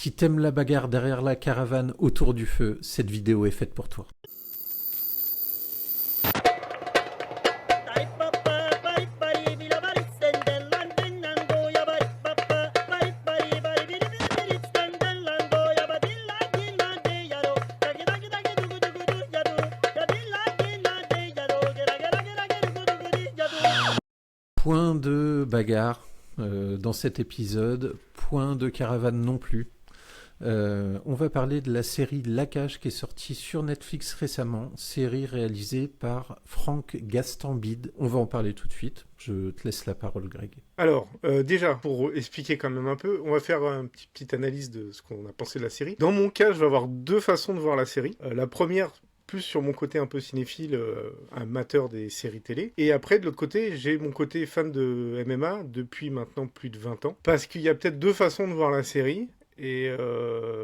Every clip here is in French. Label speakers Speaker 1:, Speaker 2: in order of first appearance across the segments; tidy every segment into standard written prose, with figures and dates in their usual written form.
Speaker 1: Si t'aimes la bagarre derrière la caravane autour du feu, cette vidéo est faite pour toi. Point de bagarre dans cet épisode, point de caravane non plus. On va parler de la série La Cage qui est sortie sur Netflix récemment, série réalisée par Franck Gastambide. On va en parler tout de suite. Je te laisse la parole, Greg.
Speaker 2: Alors, déjà, pour expliquer quand même un peu, on va faire une petite analyse de ce qu'on a pensé de la série. Dans mon cas, je vais avoir deux façons de voir la série. La première, plus sur mon côté un peu cinéphile, amateur des séries télé. Et après, de l'autre côté, j'ai mon côté fan de MMA depuis maintenant plus de 20 ans. Parce qu'il y a peut-être deux façons de voir la série. Et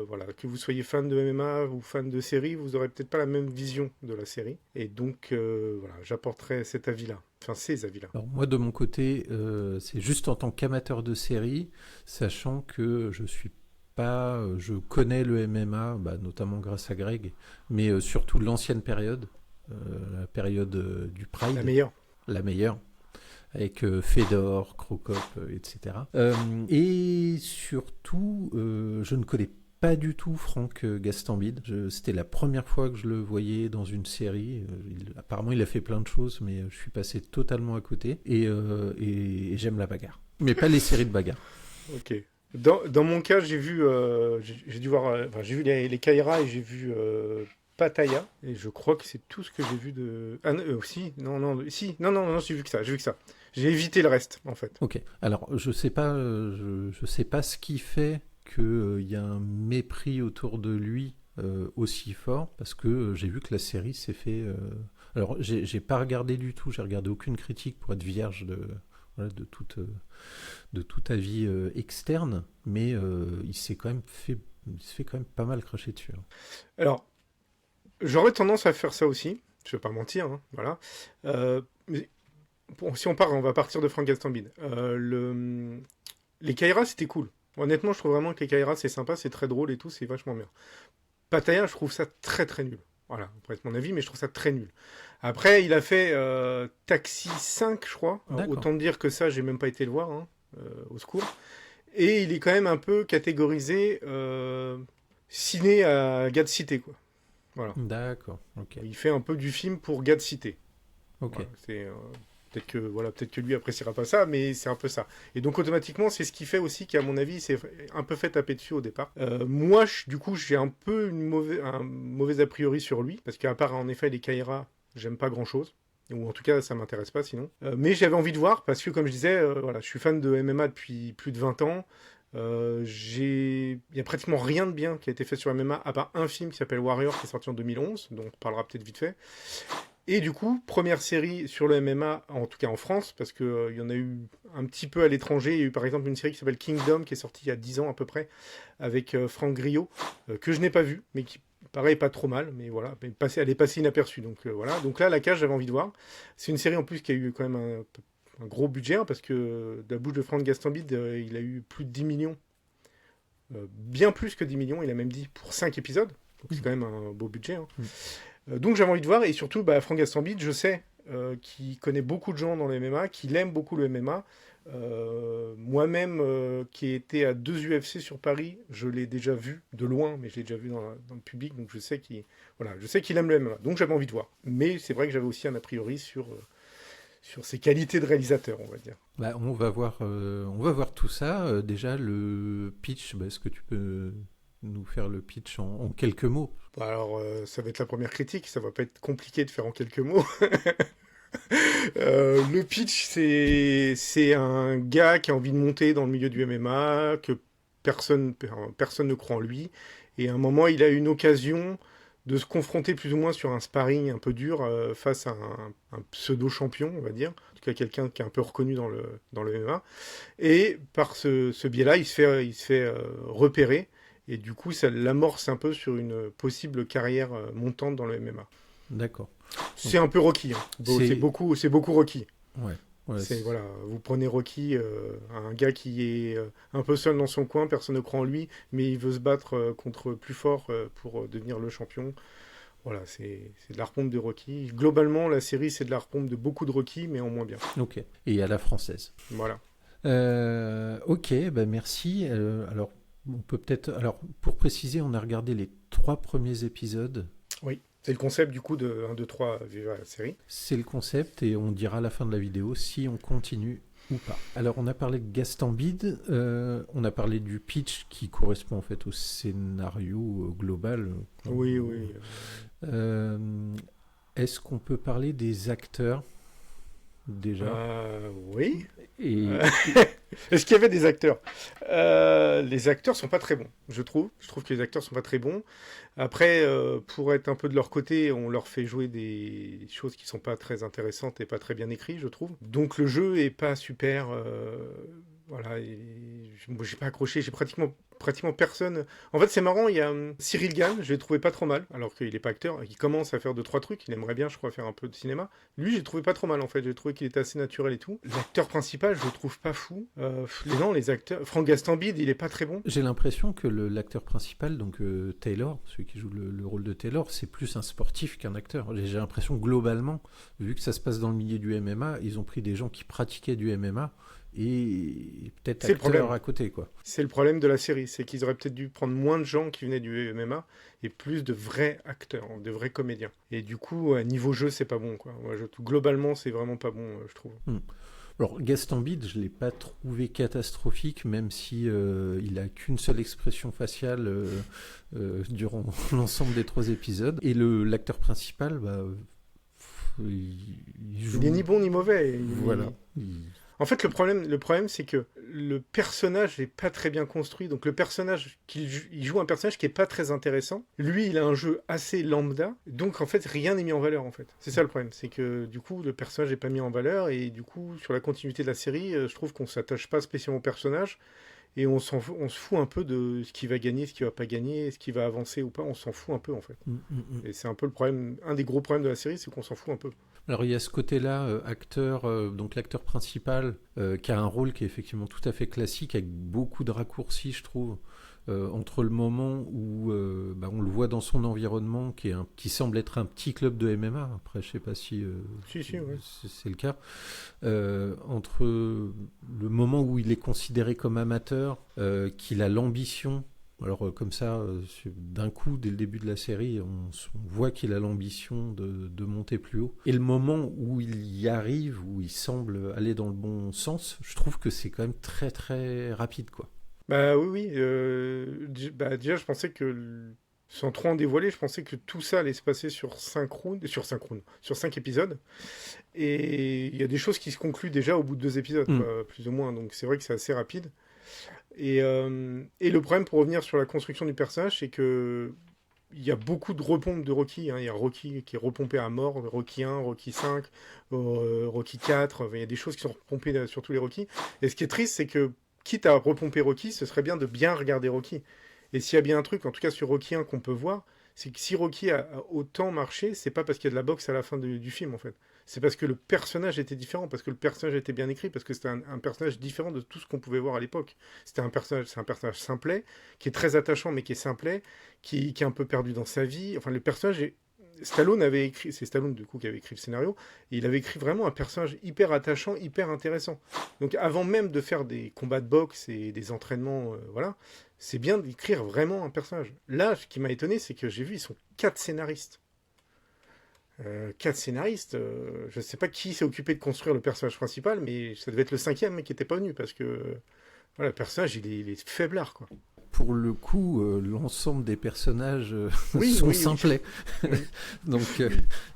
Speaker 2: voilà, que vous soyez fan de MMA ou fan de série, vous n'aurez peut-être pas la même vision de la série. Et donc, voilà, j'apporterai cet avis-là. Enfin, ces avis-là.
Speaker 1: Alors moi, de mon côté, c'est juste en tant qu'amateur de série, sachant que je connais le MMA, notamment grâce à Greg, mais surtout l'ancienne période, la période du Pride. La meilleure. Avec Fedor, Crocop, etc. Et surtout, je ne connais pas du tout Franck Gastambide. C'était la première fois que je le voyais dans une série. Apparemment, il a fait plein de choses, mais je suis passé totalement à côté. Et j'aime la bagarre. Mais pas les séries de bagarre.
Speaker 2: Ok. Dans mon cas, j'ai vu, j'ai dû voir, j'ai vu les Kaira et j'ai vu Pattaya. Et je crois que c'est tout ce que j'ai vu de. Ah non, non, j'ai vu que ça. J'ai évité le reste, en fait.
Speaker 1: Ok. Alors, je sais pas ce qui fait qu'il y a un mépris autour de lui aussi fort, parce que j'ai vu que la série s'est fait. Alors, j'ai pas regardé du tout. J'ai regardé aucune critique pour être vierge de tout avis externe, mais il se fait quand même pas mal cracher dessus.
Speaker 2: Alors, j'aurais tendance à faire ça aussi. Je vais pas mentir, hein, voilà. Mais bon, si on va partir de Franck Gastambide. Les Kaira, c'était cool. Honnêtement, je trouve vraiment que les Kaira, c'est sympa, c'est très drôle et tout, c'est vachement bien. Pattaya, je trouve ça très très nul. Voilà, après c'est mon avis, mais je trouve ça très nul. Après, il a fait Taxi 5, je crois. Alors, autant dire que ça, j'ai même pas été le voir, hein, au secours. Et il est quand même un peu catégorisé ciné à gars de cité, quoi. Voilà.
Speaker 1: D'accord, ok.
Speaker 2: Il fait un peu du film pour gars de cité.
Speaker 1: Ok.
Speaker 2: Voilà, c'est peut-être que lui appréciera pas ça, mais c'est un peu ça. Et donc automatiquement, c'est ce qui fait aussi qu'à mon avis, c'est un peu fait taper dessus au départ. Moi, du coup, j'ai un peu un mauvais a priori sur lui, parce qu'à part en effet les Kaira, j'aime pas grand-chose. Ou en tout cas, ça m'intéresse pas sinon. Mais j'avais envie de voir, parce que comme je disais, voilà, je suis fan de MMA depuis plus de 20 ans. Il y a pratiquement rien de bien qui a été fait sur MMA, à part un film qui s'appelle Warrior, qui est sorti en 2011, dont on parlera peut-être vite fait. Et du coup, première série sur le MMA, en tout cas en France, parce qu'il y en a eu un petit peu à l'étranger. Il y a eu par exemple une série qui s'appelle Kingdom, qui est sortie il y a 10 ans à peu près, avec Franck Griot, que je n'ai pas vu, mais qui paraît pas trop mal, mais voilà, elle est passée inaperçue. Donc voilà, donc là, La Cage, j'avais envie de voir. C'est une série en plus qui a eu quand même un gros budget, hein, parce que de la bouche de Franck Gastambide, il a eu plus de 10 millions. Bien plus que 10 millions, il a même dit pour 5 épisodes. Donc c'est quand même un beau budget. Hein. Donc j'avais envie de voir, et surtout Franck Gastambide, je sais qu'il connaît beaucoup de gens dans le MMA, qu'il aime beaucoup le MMA. Moi-même, qui ai été à 2 UFC sur Paris, je l'ai déjà vu de loin, mais je l'ai déjà vu dans le public, donc je sais qu'il aime le MMA. Donc j'avais envie de voir. Mais c'est vrai que j'avais aussi un a priori sur ses qualités de réalisateur, on va dire.
Speaker 1: On va voir tout ça. Déjà, le pitch, est-ce que tu peux nous faire le pitch en quelques mots?
Speaker 2: Alors, ça va être la première critique, ça va pas être compliqué de faire en quelques mots. Le pitch, c'est un gars qui a envie de monter dans le milieu du MMA, que personne ne croit en lui, et à un moment, il a une occasion de se confronter plus ou moins sur un sparring un peu dur face à un pseudo-champion, on va dire, en tout cas quelqu'un qui est un peu reconnu dans le MMA, et par ce biais-là, il se fait repérer, et du coup, ça l'amorce un peu sur une possible carrière montante dans le MMA.
Speaker 1: D'accord.
Speaker 2: C'est un peu Rocky. Hein. C'est beaucoup Rocky.
Speaker 1: Ouais. Ouais,
Speaker 2: Voilà, vous prenez Rocky, un gars qui est un peu seul dans son coin, personne ne croit en lui, mais il veut se battre contre plus fort pour devenir le champion. Voilà, c'est de la repompe de Rocky. Globalement, la série, c'est de la repompe de beaucoup de Rocky, mais en moins bien.
Speaker 1: ok. Et à la française.
Speaker 2: Voilà.
Speaker 1: Ok, bah merci. Alors, on peut peut-être. Alors, pour préciser, on a regardé les 3 premiers épisodes.
Speaker 2: Oui, c'est le concept du coup de 1, 2, 3 Viva la série.
Speaker 1: C'est le concept et on dira à la fin de la vidéo si on continue ou pas. Alors, on a parlé de Gaston Bide, on a parlé du pitch qui correspond en fait au scénario global.
Speaker 2: Oui, oui.
Speaker 1: Euh, Est-ce qu'on peut parler des acteurs déjà
Speaker 2: Oui.
Speaker 1: et,
Speaker 2: Est-ce qu'il y avait des acteurs Les acteurs sont pas très bons, je trouve. Je trouve que les acteurs sont pas très bons. Après, pour être un peu de leur côté, on leur fait jouer des choses qui sont pas très intéressantes et pas très bien écrites, je trouve. Donc le jeu est pas super. Voilà, moi j'ai pas accroché, j'ai pratiquement personne. En fait, c'est marrant, il y a Cyril Gann, je l'ai trouvé pas trop mal, alors qu'il est pas acteur, il commence à faire 2-3 trucs, il aimerait bien, je crois, faire un peu de cinéma. Lui, j'ai trouvé pas trop mal en fait, j'ai trouvé qu'il était assez naturel et tout. L'acteur principal, je le trouve pas fou. Non, les acteurs. Franck Gastambide, il est pas très bon.
Speaker 1: j'ai l'impression que l'acteur principal, donc Taylor, celui qui joue le rôle de Taylor, c'est plus un sportif qu'un acteur. J'ai l'impression que globalement, vu que ça se passe dans le milieu du MMA, ils ont pris des gens qui pratiquaient du MMA et peut-être
Speaker 2: C'est le problème.
Speaker 1: acteurs à côté, quoi.
Speaker 2: C'est le problème de la série, c'est qu'ils auraient peut-être dû prendre moins de gens qui venaient du MMA et plus de vrais acteurs, de vrais comédiens. Et du coup, niveau jeu, c'est pas bon, quoi. Moi, globalement, c'est vraiment pas bon, je trouve.
Speaker 1: Alors Gaston Bide, je l'ai pas trouvé catastrophique, même si il a qu'une seule expression faciale durant l'ensemble des 3 épisodes. Et l'acteur principal, bah, il joue.
Speaker 2: Il est ni bon ni mauvais.
Speaker 1: Voilà.
Speaker 2: En fait, le problème, c'est que le personnage n'est pas très bien construit. Donc, il joue un personnage qui est pas très intéressant. Lui, il a un jeu assez lambda. Donc, en fait, rien n'est mis en valeur, en fait. C'est ça le problème. C'est que, du coup, le personnage n'est pas mis en valeur. Et du coup, sur la continuité de la série, je trouve qu'on s'attache pas spécialement au personnage. Et on se fout un peu de ce qui va gagner, ce qui va pas gagner, ce qui va avancer ou pas. On s'en fout un peu, en fait. Et c'est un peu le problème. Un des gros problèmes de la série, c'est qu'on s'en fout un peu.
Speaker 1: Alors il y a ce côté-là, acteur, donc l'acteur principal, qui a un rôle qui est effectivement tout à fait classique, avec beaucoup de raccourcis, je trouve, entre le moment où on le voit dans son environnement, qui semble être un petit club de MMA, après je sais pas si
Speaker 2: Ouais.
Speaker 1: c'est le cas, entre le moment où il est considéré comme amateur, qu'il a l'ambition. Alors comme ça, d'un coup, dès le début de la série, on voit qu'il a l'ambition de monter plus haut. Et le moment où il y arrive, où il semble aller dans le bon sens, je trouve que c'est quand même très très rapide, quoi.
Speaker 2: Bah oui. Déjà, je pensais que, sans trop en dévoiler, je pensais que tout ça allait se passer sur 5 épisodes. Et il y a des choses qui se concluent déjà au bout de 2 épisodes, quoi, plus ou moins. Donc c'est vrai que c'est assez rapide. Et le problème, pour revenir sur la construction du personnage, c'est que il y a beaucoup de repompes de Rocky. Il y a Rocky qui est repompé à mort, Rocky 1, Rocky 5, Rocky 4. Il y a des choses qui sont repompées sur tous les Rocky. Et ce qui est triste, c'est que, quitte à repomper Rocky, ce serait bien de bien regarder Rocky. Et s'il y a bien un truc, en tout cas sur Rocky 1 qu'on peut voir, c'est que si Rocky a autant marché, c'est pas parce qu'il y a de la boxe à la fin du film, en fait. C'est parce que le personnage était différent, parce que le personnage était bien écrit, parce que c'était un personnage différent de tout ce qu'on pouvait voir à l'époque. C'est un personnage simplet, qui est très attachant, mais qui est simplet, qui est un peu perdu dans sa vie. Enfin, le personnage Stallone avait écrit, c'est Stallone du coup qui avait écrit le scénario, et il avait écrit vraiment un personnage hyper attachant, hyper intéressant. Donc avant même de faire des combats de boxe et des entraînements, voilà, c'est bien d'écrire vraiment un personnage. Là, ce qui m'a étonné, c'est que j'ai vu, ils sont 4 scénaristes. 4 scénaristes, je ne sais pas qui s'est occupé de construire le personnage principal, mais ça devait être le 5e mec qui n'était pas venu, parce que voilà, le personnage, il est faiblard, quoi.
Speaker 1: Pour le coup, l'ensemble des personnages sont simplets. Oui. Donc,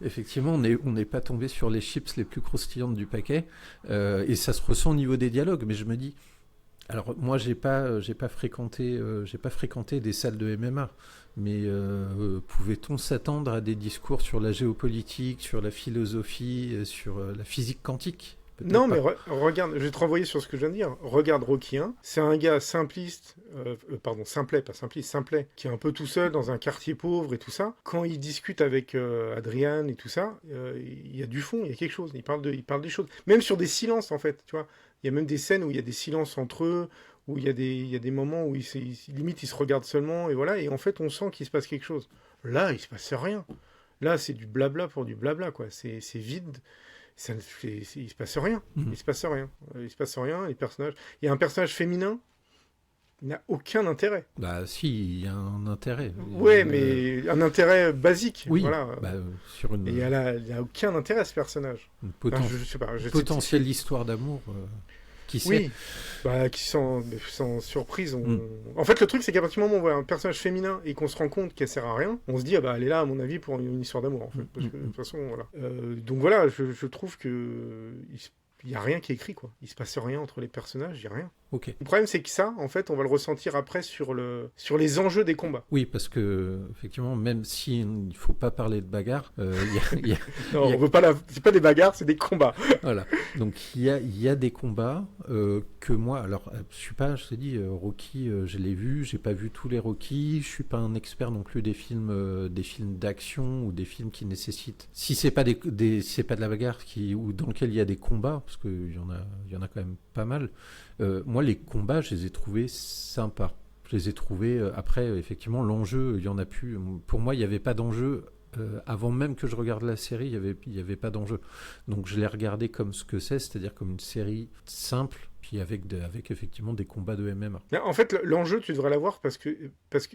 Speaker 1: effectivement, on n'est pas tombé sur les chips les plus croustillantes du paquet. Et ça se ressent au niveau des dialogues. Mais je me dis... Alors, moi, j'ai pas fréquenté des salles de MMA. Mais pouvait-on s'attendre à des discours sur la géopolitique, sur la philosophie, sur la physique quantique ? peut-être
Speaker 2: Non,
Speaker 1: pas.
Speaker 2: mais regarde, je vais te renvoyer sur ce que je viens de dire. Regarde Rocky 1, c'est un gars simpliste, simplet, pas simpliste, simplet, qui est un peu tout seul dans un quartier pauvre et tout ça. Quand il discute avec Adrian et tout ça, il y a du fond, il y a quelque chose. Il parle des choses. Même sur des silences, en fait, tu vois. Il y a même des scènes où il y a des silences entre eux, où il y a des moments où limite ils se regardent seulement, et voilà, et en fait on sent qu'il se passe quelque chose. Là, il se passe rien. Là, c'est du blabla pour du blabla, quoi. C'est vide. Il se passe rien. Il se passe rien. Il se passe rien. Les personnages. Il y a un personnage féminin. Il n'a aucun intérêt.
Speaker 1: Bah si, il y a un intérêt.
Speaker 2: Ouais, mais un intérêt basique.
Speaker 1: Oui,
Speaker 2: voilà.
Speaker 1: sur
Speaker 2: Et il n'a aucun intérêt, ce personnage.
Speaker 1: une
Speaker 2: Je sais pas.
Speaker 1: potentielle histoire d'amour. Qui sait?
Speaker 2: Oui, qui sans surprise. En fait, le truc, c'est qu'à partir du moment où on voit un personnage féminin et qu'on se rend compte qu'elle sert à rien, on se dit, ah bah, elle est là, à mon avis, pour une histoire d'amour, en fait. Parce que, de toute façon, voilà. Donc voilà, je trouve que il n'y a rien qui est écrit, quoi. Il se passe rien entre les personnages, il n'y a rien.
Speaker 1: Ok.
Speaker 2: Le problème, c'est que ça, en fait, on va le ressentir après sur les enjeux des combats.
Speaker 1: Oui, parce que effectivement, même s'il ne faut pas parler de bagarre,
Speaker 2: Non, on veut pas c'est pas des bagarres, c'est des combats.
Speaker 1: Voilà. Donc il y a des combats que moi, alors je suis pas, je te dis, Rocky, je l'ai vu, j'ai pas vu tous les Rocky, je suis pas un expert non plus des films d'action ou des films qui nécessitent, si c'est pas si c'est pas de la bagarre ou dans lequel il y a des combats, parce qu'il y en a quand même pas mal. Moi, les combats, je les ai trouvés sympas. Je les ai trouvés. Après, effectivement, l'enjeu, il y en a plus. Pour moi, il n'y avait pas d'enjeu. Avant même que je regarde la série, il y avait pas d'enjeu. Donc, je l'ai regardé comme ce que c'est-à-dire comme une série simple, puis avec effectivement des combats de MMA.
Speaker 2: Mais en fait, l'enjeu, tu devrais l'avoir parce que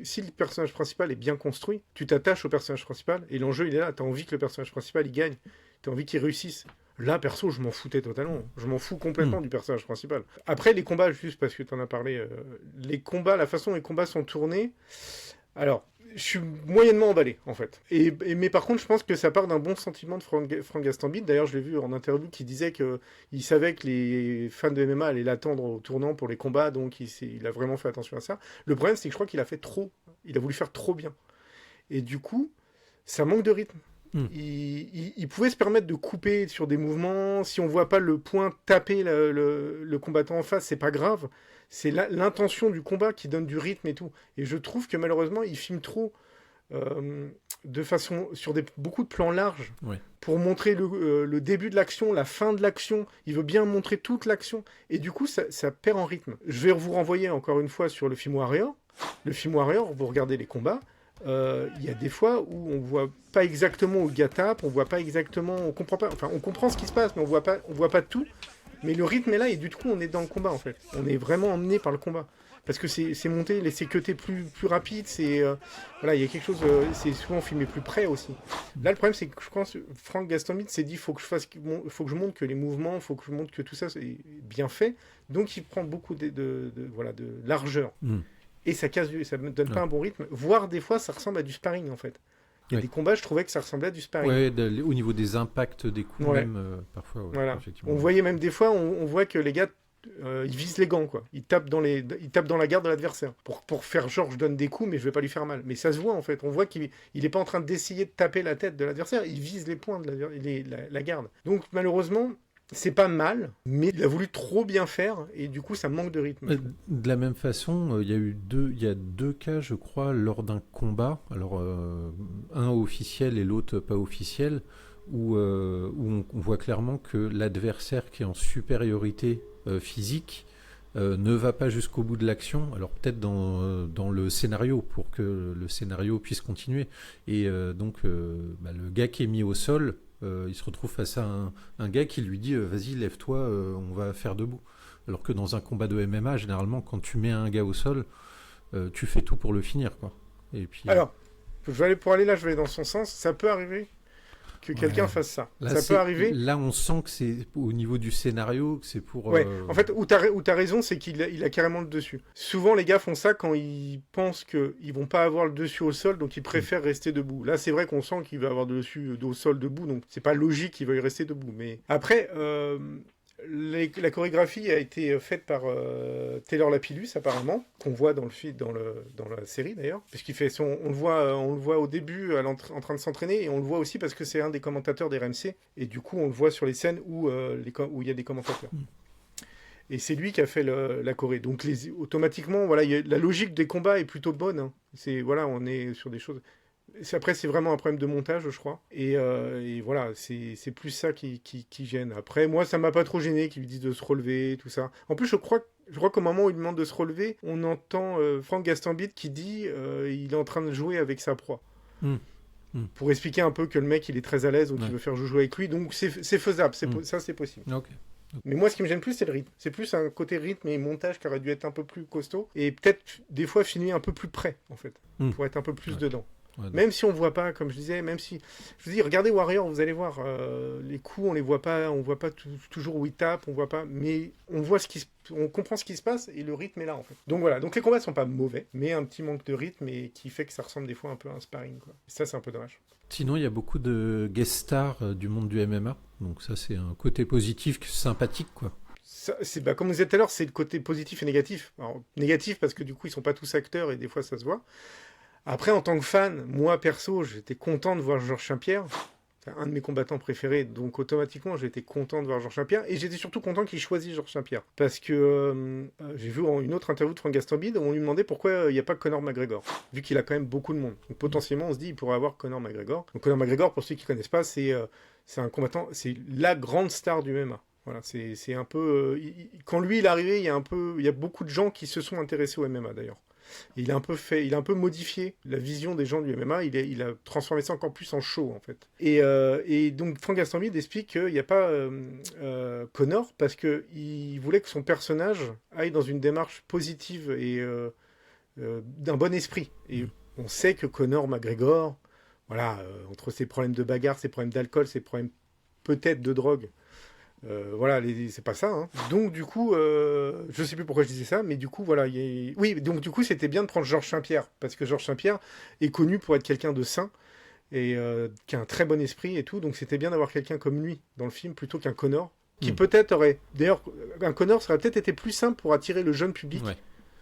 Speaker 2: si le personnage principal est bien construit, tu t'attaches au personnage principal et l'enjeu, il est là. Tu as envie que le personnage principal, il gagne. Tu as envie qu'il réussisse. Là, perso, je m'en foutais totalement. Je m'en fous complètement du personnage principal. Après, les combats, juste parce que tu en as parlé, la façon dont les combats sont tournés, alors, je suis moyennement emballé, en fait. Mais par contre, je pense que ça part d'un bon sentiment de Frank Gastambide. D'ailleurs, je l'ai vu en interview qui disait qu'il savait que les fans de MMA allaient l'attendre au tournant pour les combats, donc il a vraiment fait attention à ça. Le problème, c'est que je crois qu'il a fait trop. Il a voulu faire trop bien. Et du coup, ça manque de rythme. Il pouvait se permettre de couper sur des mouvements. Si on voit pas le point taper le combattant en face, c'est pas grave. C'est l'intention du combat qui donne du rythme et tout. Et je trouve que malheureusement, il filme trop de façon sur beaucoup de plans larges pour montrer le début de l'action, la fin de l'action. Il veut bien montrer toute l'action. Et du coup, ça perd en rythme. Je vais vous renvoyer encore une fois sur le film Warrior. Le film Warrior, vous regardez les combats. Il y a des fois où on voit pas exactement où le gars tape, on voit pas exactement, on comprend pas, enfin on comprend ce qui se passe, mais on voit pas tout. Mais le rythme est là et du coup on est dans le combat en fait. On est vraiment emmené par le combat parce que c'est monté, c'est cuté plus rapide, voilà, il y a quelque chose, c'est souvent filmé plus près aussi. Là le problème c'est que je pense Frank Gastambide s'est dit faut que je montre que les mouvements, faut que je montre que tout ça est bien fait. Donc il prend beaucoup de largeur. Et ça me donne pas un bon rythme. Voire des fois, ça ressemble à du sparring en fait. Il y a des combats, je trouvais que ça ressemblait à du sparring.
Speaker 1: Ouais, au niveau des impacts des coups même, parfois.
Speaker 2: Voilà. On voyait même des fois, on voit que les gars, ils visent les gants quoi. Ils tapent dans la garde de l'adversaire pour faire genre je donne des coups mais je vais pas lui faire mal. Mais ça se voit en fait. On voit qu'il est pas en train d'essayer de taper la tête de l'adversaire. Il vise les points de la garde. Donc malheureusement. C'est pas mal, mais il a voulu trop bien faire et du coup ça manque de rythme.
Speaker 1: De la même façon, il y a deux cas, je crois, lors d'un combat. Alors un officiel et l'autre pas officiel, où on voit clairement que l'adversaire qui est en supériorité physique ne va pas jusqu'au bout de l'action. Alors peut-être dans le scénario pour que le scénario puisse continuer. Et donc le gars qui est mis au sol. Il se retrouve face à un gars qui lui dit vas-y lève-toi, on va faire debout. Alors que dans un combat de MMA, généralement quand tu mets un gars au sol, tu fais tout pour le finir quoi. Et puis
Speaker 2: alors je vais aller dans son sens. Ça peut arriver que quelqu'un fasse ça.
Speaker 1: Là,
Speaker 2: ça peut arriver.
Speaker 1: Là on sent que c'est au niveau du scénario que c'est pour
Speaker 2: en fait où t'as raison, c'est qu'il a carrément le dessus. Souvent les gars font ça quand ils pensent qu'ils vont pas avoir le dessus au sol, donc ils préfèrent rester debout. Là c'est vrai qu'on sent qu'il va avoir le dessus au sol debout, donc c'est pas logique qu'il veuille rester debout. Mais après La chorégraphie a été faite par Taylor Lapillus, apparemment, qu'on voit dans la série d'ailleurs, puisqu'il fait on le voit au début en train de s'entraîner, et on le voit aussi parce que c'est un des commentateurs des RMC, et du coup on le voit sur les scènes où il y a des commentateurs. Et c'est lui qui a fait la choré. Donc automatiquement, voilà, la logique des combats est plutôt bonne. Hein. Voilà, on est sur des choses. Après, c'est vraiment un problème de montage, je crois. Et voilà, c'est plus ça qui gêne. Après, moi, ça m'a pas trop gêné qu'ils lui disent de se relever, tout ça. En plus, je crois qu'au moment où il demande de se relever, on entend Franck Gastambide qui dit il est en train de jouer avec sa proie. Pour expliquer un peu que le mec, il est très à l'aise ou qu'il veut faire jouer avec lui. Donc, c'est faisable. Ça, c'est possible.
Speaker 1: Okay.
Speaker 2: Mais moi, ce qui me gêne plus, c'est le rythme. C'est plus un côté rythme et montage qui aurait dû être un peu plus costaud. Et peut-être, des fois, filmer un peu plus près, en fait. Pour être un peu plus dedans. Ouais, même si on voit pas, comme je disais, même si... Je vous dis, regardez Warrior, vous allez voir, les coups, on les voit pas toujours où ils tapent, on voit pas... Mais on voit on comprend ce qui se passe et le rythme est là, en fait. Donc voilà, donc les combats sont pas mauvais, mais un petit manque de rythme et qui fait que ça ressemble des fois un peu à un sparring, quoi. Et ça, c'est un peu dommage.
Speaker 1: Sinon, il y a beaucoup de guest stars du monde du MMA, donc ça, c'est un côté positif, sympathique, quoi.
Speaker 2: Comme vous disiez tout à l'heure, c'est le côté positif et négatif. Alors, négatif parce que du coup, ils sont pas tous acteurs et des fois, ça se voit. Après, en tant que fan, moi, perso, j'étais content de voir Georges Saint-Pierre. C'est un de mes combattants préférés, donc automatiquement, j'étais content de voir Georges Saint-Pierre. Et j'étais surtout content qu'il choisisse Georges Saint-Pierre. Parce que j'ai vu une autre interview de Franck Gastambide où on lui demandait pourquoi il n'y a pas Conor McGregor, vu qu'il a quand même beaucoup de monde. Donc potentiellement, on se dit il pourrait avoir Conor McGregor. Donc Conor McGregor, pour ceux qui ne connaissent pas, c'est un combattant, c'est la grande star du MMA. Voilà, c'est un peu... quand lui, il est arrivé, il y a beaucoup de gens qui se sont intéressés au MMA, d'ailleurs. Et il a un peu modifié la vision des gens du MMA. Il a transformé ça encore plus en show, en fait. Et donc, Franck Gastambide explique qu'il n'y a pas Conor parce qu'il voulait que son personnage aille dans une démarche positive et d'un bon esprit. Et on sait que Conor McGregor, voilà, entre ses problèmes de bagarre, ses problèmes d'alcool, ses problèmes peut-être de drogue, voilà, c'est pas ça. Hein. Donc du coup, je sais plus pourquoi je disais ça, mais du coup, voilà. Oui, donc du coup, c'était bien de prendre Georges Saint-Pierre, parce que Georges Saint-Pierre est connu pour être quelqu'un de sain, et qui a un très bon esprit et tout, donc c'était bien d'avoir quelqu'un comme lui dans le film, plutôt qu'un Conor, qui peut-être aurait... D'ailleurs, un Conor serait peut-être été plus simple pour attirer le jeune public,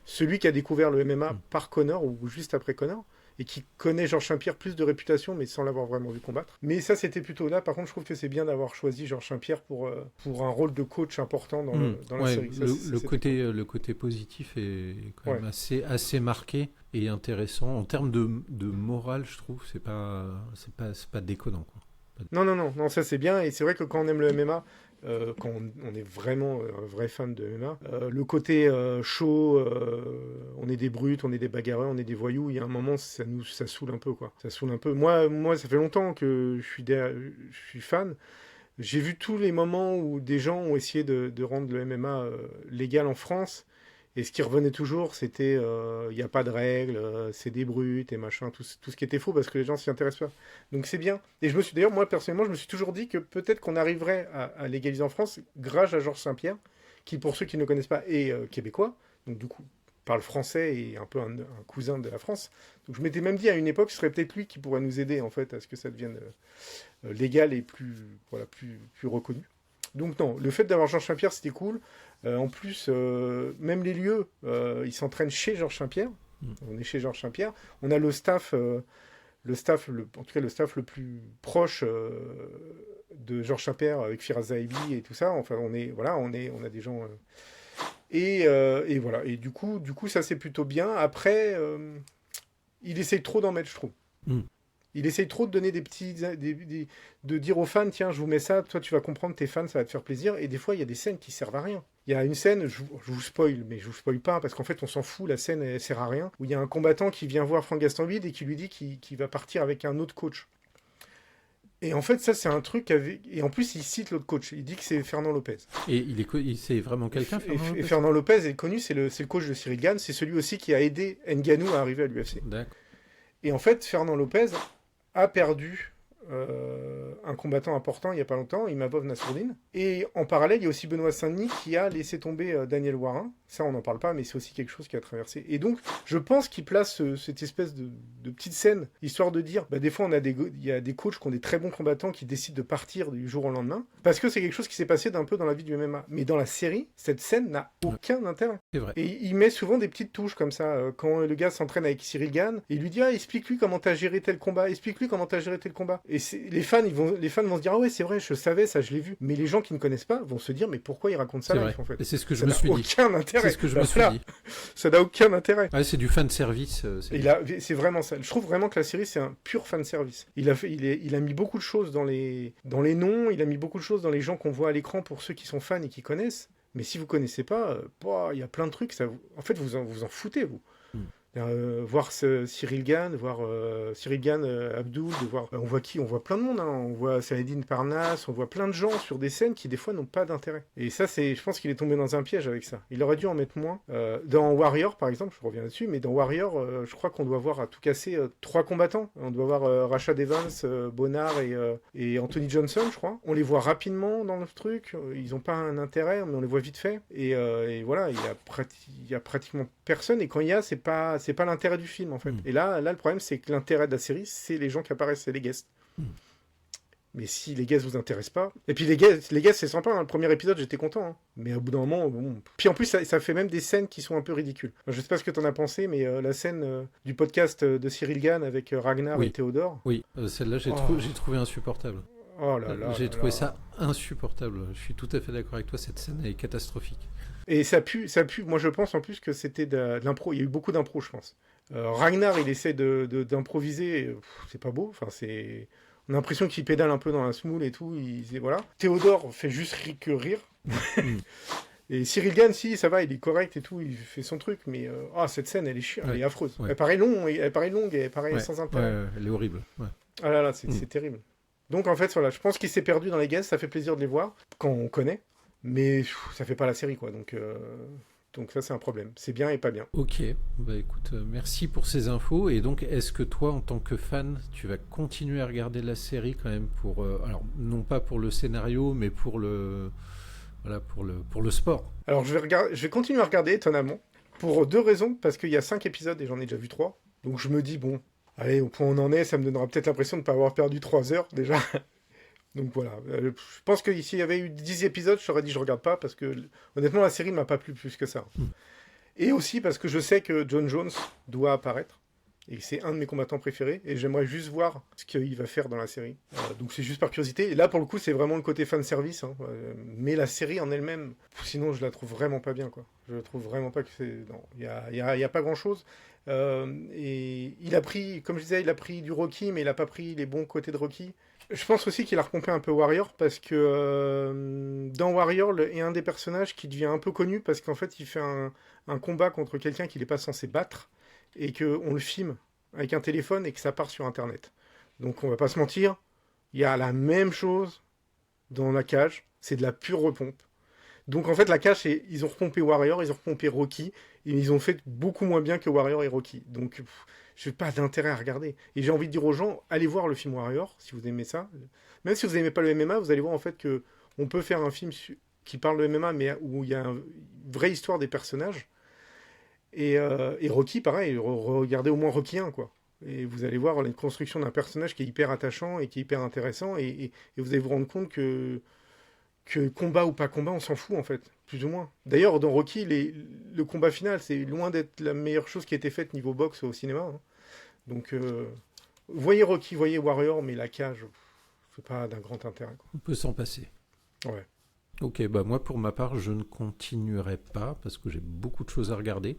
Speaker 2: celui qui a découvert le MMA par Conor, ou juste après Conor, et qui connaît Georges Saint-Pierre plus de réputation, mais sans l'avoir vraiment vu combattre. Mais ça, c'était plutôt là. Par contre, je trouve que c'est bien d'avoir choisi Georges Saint-Pierre pour un rôle de coach important dans la série. Ça,
Speaker 1: le côté positif est quand même assez marqué et intéressant. En termes de morale, je trouve, c'est pas déconnant, quoi.
Speaker 2: Non, ça c'est bien. Et c'est vrai que quand on aime le MMA, quand on est vraiment un vrai fan de MMA, le côté chaud, on est des brutes, on est des bagarreurs, on est des voyous, il y a un moment, ça saoule un peu, quoi. Ça saoule un peu. Moi, ça fait longtemps que je suis fan. J'ai vu tous les moments où des gens ont essayé de rendre le MMA légal en France. Et ce qui revenait toujours, c'était il n'y a pas de règles, c'est des brutes et machin, tout ce qui était faux parce que les gens s'y intéressent pas. Donc c'est bien. Et d'ailleurs, moi personnellement, je me suis toujours dit que peut-être qu'on arriverait à légaliser en France grâce à Georges Saint-Pierre, qui pour ceux qui ne le connaissent pas est québécois, donc du coup parle français et un peu un cousin de la France. Donc je m'étais même dit à une époque, ce serait peut-être lui qui pourrait nous aider en fait à ce que ça devienne légal et plus reconnu. Donc non, le fait d'avoir Georges Saint-Pierre, c'était cool. En plus, même les lieux, ils s'entraînent chez Georges Saint-Pierre. On est chez Georges Saint-Pierre. On a le staff, en tout cas le staff le plus proche de Georges Saint-Pierre avec Firas Zaïbi et tout ça. Enfin, on a des gens. Et voilà. Et du coup, ça c'est plutôt bien. Après, il essaye trop d'en mettre, je trouve. Il essaye trop de donner de dire aux fans, tiens, je vous mets ça, toi tu vas comprendre, tes fans, ça va te faire plaisir. Et des fois, il y a des scènes qui servent à rien. Il y a une scène, je vous spoil, mais je vous spoil pas, parce qu'en fait, on s'en fout, la scène, elle sert à rien, où il y a un combattant qui vient voir Franck Gastambide et qui lui dit qu'il va partir avec un autre coach. Et en fait, ça, c'est un truc et en plus, il cite l'autre coach. Il dit que c'est Fernand Lopez.
Speaker 1: Et c'est vraiment quelqu'un, Fernand Lopez ?
Speaker 2: Et Fernand Lopez est connu, c'est le coach de Cyril Gane. C'est celui aussi qui a aidé Ngannou à arriver à l'UFC.
Speaker 1: D'accord.
Speaker 2: Et en fait, Fernand Lopez a perdu un combattant important il n'y a pas longtemps, Imavov Nassourdine. Et en parallèle, il y a aussi Benoît Saint-Denis qui a laissé tomber Daniel Warin. Ça, on n'en parle pas, mais c'est aussi quelque chose qui a traversé. Et donc, je pense qu'il place cette espèce de petite scène, histoire de dire, des fois, il y a des coachs qui ont des très bons combattants qui décident de partir du jour au lendemain, parce que c'est quelque chose qui s'est passé d'un peu dans la vie du MMA. Mais dans la série, cette scène n'a aucun intérêt.
Speaker 1: C'est vrai.
Speaker 2: Et il met souvent des petites touches comme ça. Quand le gars s'entraîne avec Cyril Gane, il lui dit explique-lui comment t'as géré tel combat, explique-lui comment t'as géré tel combat. Et les fans vont se dire ouais, c'est vrai, je savais ça, je l'ai vu. Mais les gens qui ne connaissent pas vont se dire mais pourquoi il raconte ça live, en fait.
Speaker 1: Et c'est ce que je me suis dit.
Speaker 2: Ça n'a aucun intérêt.
Speaker 1: C'est ce que je me suis dit.
Speaker 2: Ça n'a aucun intérêt.
Speaker 1: Ouais, c'est du fan service.
Speaker 2: C'est vraiment ça. Je trouve vraiment que la série c'est un pur fan service. Il a mis beaucoup de choses dans les noms, il a mis beaucoup de choses dans les gens qu'on voit à l'écran pour ceux qui sont fans et qui connaissent. Mais si vous connaissez pas, il y a plein de trucs. En fait, vous en foutez, vous. Voir Cyril Gane, voir Cyril Gane, Abdul, on voit qui? On voit plein de monde, hein. On voit Saladin Parnasse, on voit plein de gens sur des scènes qui des fois n'ont pas d'intérêt. Et ça, je pense qu'il est tombé dans un piège avec ça. Il aurait dû en mettre moins. Dans Warrior, par exemple, je reviens là-dessus, mais dans Warrior, je crois qu'on doit voir à tout casser 3 combattants. On doit voir Rashad Evans, Bonnard et Anthony Johnson, je crois. On les voit rapidement dans le truc. Ils n'ont pas un intérêt, mais on les voit vite fait. Et voilà, il y a pratiquement personne. Et quand il y a, c'est pas l'intérêt du film, en fait. Et là, le problème, c'est que l'intérêt de la série, c'est les gens qui apparaissent, c'est les guests. Mais si les guests vous intéressent pas... Et puis les guests c'est sympa, hein. Le premier épisode, j'étais content. Hein. Mais au bout d'un moment, bon... Puis en plus, ça fait même des scènes qui sont un peu ridicules. Enfin, je sais pas ce que t'en as pensé, mais la scène du podcast de Cyril Gane avec Ragnar et Théodore...
Speaker 1: Oui, celle-là, j'ai trouvé insupportable.
Speaker 2: Oh là là.
Speaker 1: J'ai trouvé ça insupportable. Je suis tout à fait d'accord avec toi, cette scène est catastrophique.
Speaker 2: Et ça pue. Moi, je pense en plus que c'était de l'impro. Il y a eu beaucoup d'impro, je pense. Ragnar, il essaie d'improviser. C'est pas beau. Enfin, on a l'impression qu'il pédale un peu dans la semoule et tout. Voilà. Théodore fait juste rire. Et Cyril Gane, si, ça va, il est correct et tout. Il fait son truc. Mais cette scène, elle est chiante. Elle est affreuse. Ouais. Elle paraît longue, elle paraît sans intérêt.
Speaker 1: Ouais, elle est horrible. Ouais.
Speaker 2: Ah là là, c'est terrible. Donc, en fait, voilà, je pense qu'il s'est perdu dans les guests. Ça fait plaisir de les voir quand on connaît. Mais ça fait pas la série, quoi. Donc ça, c'est un problème. C'est bien et pas bien.
Speaker 1: Ok. Écoute, merci pour ces infos. Et donc, est-ce que toi, en tant que fan, tu vas continuer à regarder la série quand même pour... alors, non pas pour le scénario, mais pour le sport.
Speaker 2: Alors, je vais continuer à regarder, étonnamment. Pour 2 raisons. Parce qu'il y a 5 épisodes et j'en ai déjà vu 3. Donc, je me dis, bon, allez, au point où on en est, ça me donnera peut-être l'impression de ne pas avoir perdu 3 heures, déjà. Donc voilà, je pense que s'il y avait eu 10 épisodes, je t'aurais dit je regarde pas, parce que honnêtement la série ne m'a pas plu plus que ça. Et aussi parce que je sais que John Jones doit apparaître, et c'est un de mes combattants préférés, et j'aimerais juste voir ce qu'il va faire dans la série. Donc c'est juste par curiosité, et là pour le coup c'est vraiment le côté fan service, hein. Mais la série en elle-même, sinon je la trouve vraiment pas bien, quoi. Je trouve vraiment pas que c'est... Non, il y a pas grand-chose. Et il a pris, comme je disais, il a pris du Rocky, mais il a pas pris les bons côtés de Rocky. Je pense aussi qu'il a repompé un peu Warrior, parce que dans Warrior, il y a un des personnages qui devient un peu connu, parce qu'en fait, il fait un combat contre quelqu'un qu'il n'est pas censé battre, et qu'on le filme avec un téléphone, et que ça part sur Internet. Donc, on va pas se mentir, il y a la même chose dans la cage, c'est de la pure repompe. Donc, en fait, la cage, ils ont repompé Warrior, ils ont repompé Rocky, et ils ont fait beaucoup moins bien que Warrior et Rocky. Donc... je n'ai pas d'intérêt à regarder. Et j'ai envie de dire aux gens, allez voir le film Warrior, si vous aimez ça. Même si vous n'aimez pas le MMA, vous allez voir en fait qu'on peut faire un film qui parle de MMA, mais où il y a une vraie histoire des personnages. Et Rocky, pareil, regardez au moins Rocky 1, quoi. Et vous allez voir la construction d'un personnage qui est hyper attachant et qui est hyper intéressant. Et vous allez vous rendre compte que combat ou pas combat, on s'en fout, en fait, plus ou moins. D'ailleurs, dans Rocky, le combat final, c'est loin d'être la meilleure chose qui a été faite niveau boxe au cinéma, hein. Donc, voyez Rocky, voyez Warrior, mais la cage, c'est pas d'un grand intérêt, quoi.
Speaker 1: On peut s'en passer.
Speaker 2: Ouais.
Speaker 1: Ok, moi pour ma part, je ne continuerai pas parce que j'ai beaucoup de choses à regarder.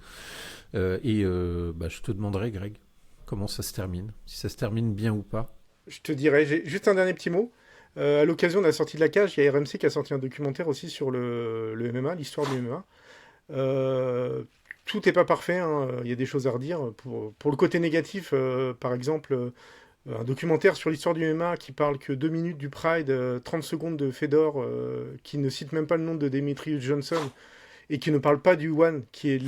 Speaker 1: Je te demanderai, Greg, comment ça se termine, si ça se termine bien ou pas.
Speaker 2: Je te dirai, j'ai juste un dernier petit mot. À l'occasion de la sortie de la cage, il y a RMC qui a sorti un documentaire aussi sur le MMA, l'histoire du MMA. Tout n'est pas parfait, hein. Il y a des choses à redire. Pour le côté négatif, par exemple, un documentaire sur l'histoire du MMA qui parle que 2 minutes du Pride, 30 secondes de Fedor, qui ne cite même pas le nom de Demetrius Johnson, et qui ne parle pas du One, qui est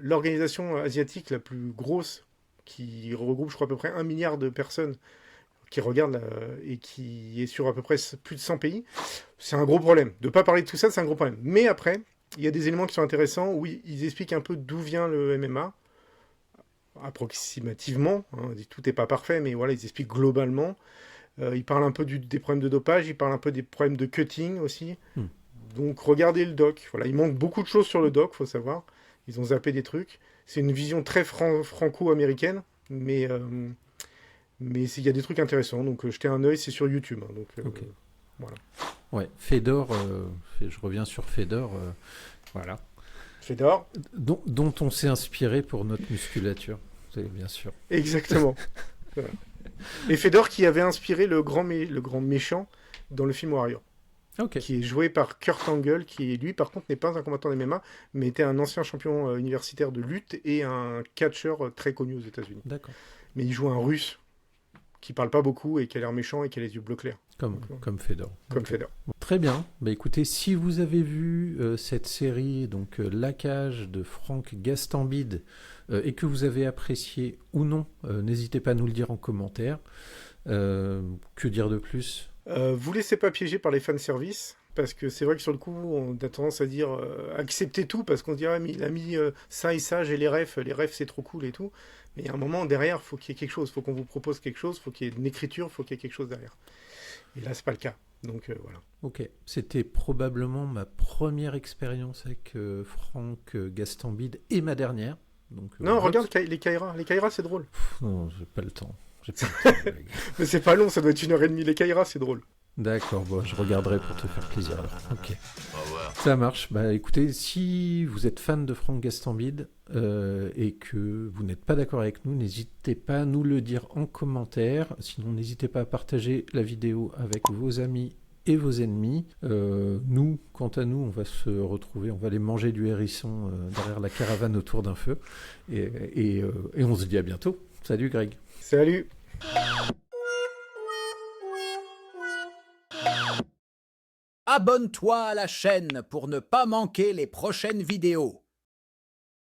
Speaker 2: l'organisation asiatique la plus grosse, qui regroupe, je crois, à peu près 1 milliard de personnes, qui regarde et qui est sur à peu près plus de 100 pays. C'est un gros problème. De ne pas parler de tout ça, c'est un gros problème. Mais après, il y a des éléments qui sont intéressants où ils expliquent un peu d'où vient le MMA, approximativement. Hein, tout n'est pas parfait, mais voilà, ils expliquent globalement. Ils parlent un peu des problèmes de dopage, ils parlent un peu des problèmes de cutting aussi. Donc regardez le doc. Voilà, il manque beaucoup de choses sur le doc, faut savoir. Ils ont zappé des trucs. C'est une vision très franco-américaine, mais il y a des trucs intéressants. Donc jetez un œil, c'est sur YouTube. Hein, donc
Speaker 1: Ok.
Speaker 2: voilà.
Speaker 1: Ouais, Fedor, je reviens sur Fedor, voilà.
Speaker 2: Fedor.
Speaker 1: Dont on s'est inspiré pour notre musculature, c'est bien sûr.
Speaker 2: Exactement. Voilà. Et Fedor qui avait inspiré le grand méchant dans le film Warrior.
Speaker 1: Ok.
Speaker 2: Qui est joué par Kurt Angle, qui lui par contre n'est pas un combattant MMA, mais était un ancien champion universitaire de lutte et un catcheur très connu aux États-Unis.
Speaker 1: D'accord.
Speaker 2: Mais il joue un russe qui parle pas beaucoup et qui a l'air méchant et qui a les yeux bleu clair.
Speaker 1: Comme Fedor.
Speaker 2: Comme Fedor.
Speaker 1: Bon, très bien. Bah, écoutez, si vous avez vu cette série, donc La Cage de Frank Gastambide, et que vous avez apprécié ou non, n'hésitez pas à nous le dire en commentaire. Que dire de plus ?
Speaker 2: Vous laissez pas piéger par les fanservice, parce que c'est vrai que sur le coup, on a tendance à dire acceptez tout, parce qu'on se dit ah, mais il a mis ça et ça, j'ai les refs c'est trop cool et tout. Mais il y a un moment derrière, il faut qu'il y ait quelque chose, il faut qu'on vous propose quelque chose, il faut qu'il y ait une écriture, il faut qu'il y ait quelque chose derrière. Et là, c'est pas le cas. Donc voilà.
Speaker 1: Ok, c'était probablement ma première expérience avec Frank Gastambide et ma dernière. Donc,
Speaker 2: non, regarde les Kaira. Les Kaira, c'est drôle.
Speaker 1: Non, j'ai pas le temps.
Speaker 2: Mais c'est pas long, ça doit être 1h30. Les Kaira, c'est drôle.
Speaker 1: D'accord, bon, je regarderai pour te faire plaisir. Alors. Ok, ça marche. Bah, écoutez, si vous êtes fan de Frank Gastambide et que vous n'êtes pas d'accord avec nous, n'hésitez pas à nous le dire en commentaire. Sinon, n'hésitez pas à partager la vidéo avec vos amis et vos ennemis. Nous, quant à nous, on va se retrouver, on va aller manger du hérisson derrière la caravane autour d'un feu. Et on se dit à bientôt. Salut Greg.
Speaker 2: Salut.
Speaker 3: Abonne-toi à la chaîne pour ne pas manquer les prochaines vidéos.